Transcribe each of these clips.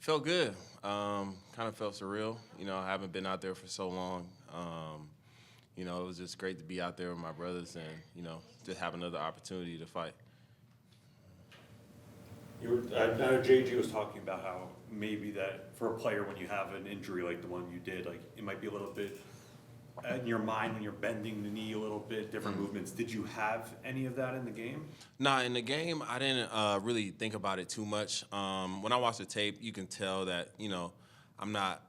Felt good. Kind of felt surreal. I haven't been out there for so long. It was just great to be out there with my brothers and, just have another opportunity to fight. I know JG was talking about how maybe that for a player when you have an injury like the one you did, like it might be a little bit in your mind when you're bending the knee a little bit, different movements. Did you have any of that in the game? Nah, in the game, I didn't really think about it too much. When I watch the tape, you can tell that, I'm not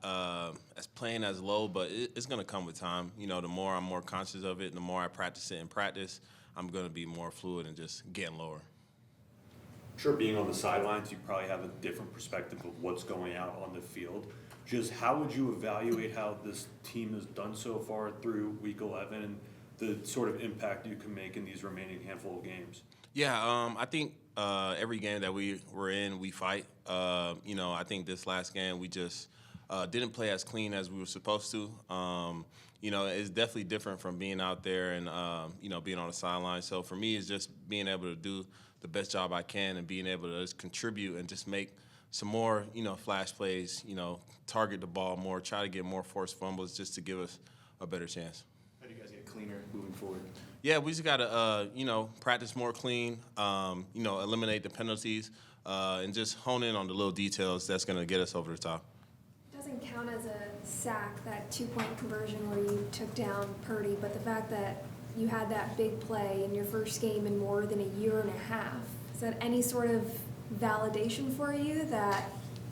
as playing as low, but it's going to come with time. The more I'm more conscious of it, the more I practice it in practice, I'm going to be more fluid and just getting lower. Sure, being on the sidelines, you probably have a different perspective of what's going out on the field. Just how would you evaluate how this team has done so far through Week 11 and the sort of impact you can make in these remaining handful of games? Yeah, I think every game that we were in, we fight. I think this last game we just didn't play as clean as we were supposed to. It's definitely different from being out there and, being on the sideline. So for me, it's just being able to do the best job I can and being able to just contribute and just make some more, flash plays, target the ball more, try to get more forced fumbles just to give us a better chance. How do you guys get cleaner moving forward? Yeah, we just got to, practice more clean, eliminate the penalties, and just hone in on the little details that's going to get us over the top. Doesn't count as a sack, that two-point conversion where you took down Purdy, but the fact that you had that big play in your first game in more than a year and a half, is that any sort of validation for you that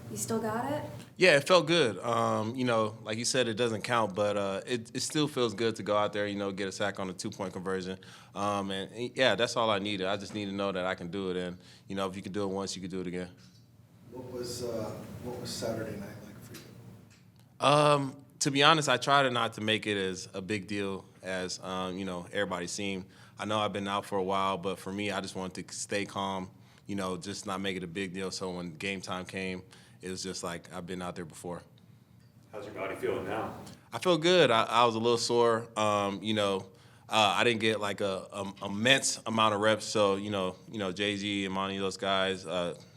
you still got it? Yeah, it felt good. Like you said, it doesn't count, but it still feels good to go out there, get a sack on a two-point conversion. Yeah, that's all I needed. I just need to know that I can do it. And, if you can do it once, you can do it again. What was Saturday night like for you? To be honest, I tried not to make it as a big deal as, everybody seemed. I know I've been out for a while, but for me, I just wanted to stay calm, just not make it a big deal. So when game time came, it was just like I've been out there before. How's your body feeling now? I feel good. I was a little sore. I didn't get like a immense amount of reps. So, JG and Monty, those guys,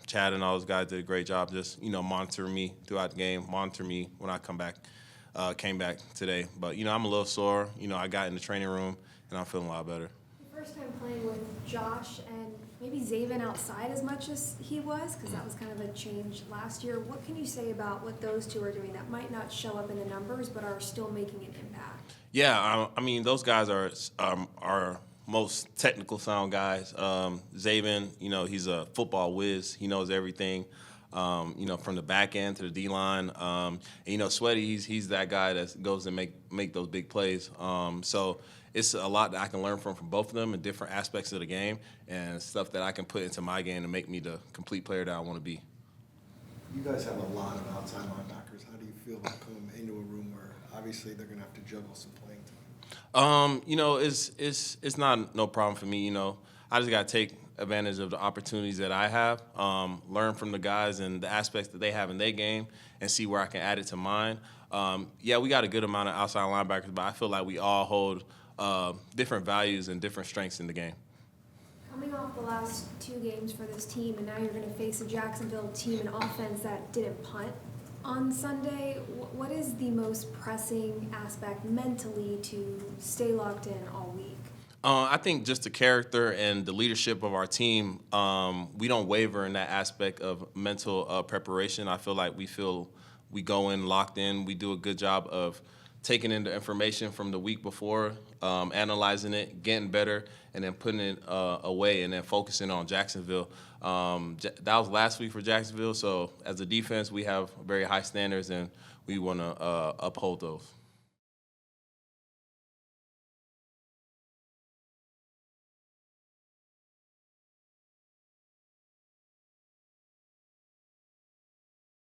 Chad and all those guys did a great job just, monitoring me throughout the game, monitor me when I came back today. But, I'm a little sore. I got in the training room, and I'm feeling a lot better. First time playing with Josh and maybe Zaven outside as much as he was, because that was kind of a change last year. What can you say about what those two are doing that might not show up in the numbers but are still making an impact? Yeah, those guys are our most technical sound guys. Zaven, he's a football whiz. He knows everything, from the back end to the D-line. Sweaty, he's that guy that goes and make those big plays. So it's a lot that I can learn from both of them in different aspects of the game and stuff that I can put into my game to make me the complete player that I want to be. You guys have a lot of outside linebackers. How do you feel about coming into a room where obviously they're going to have to juggle some playing time? It's not no problem for me. I just got to take advantage of the opportunities that I have, learn from the guys and the aspects that they have in their game, and see where I can add it to mine. Yeah, we got a good amount of outside linebackers, but I feel like we all hold different values and different strengths in the game. Coming off the last two games for this team, and now you're going to face a Jacksonville team and offense that didn't punt on Sunday, what is the most pressing aspect mentally to stay locked in all week? I think just the character and the leadership of our team, we don't waver in that aspect of mental preparation. I feel like we go in locked in. We do a good job of taking in the information from the week before, analyzing it, getting better, and then putting it away and then focusing on Jacksonville. That was last week for Jacksonville, so as a defense, we have very high standards, and we want to uphold those.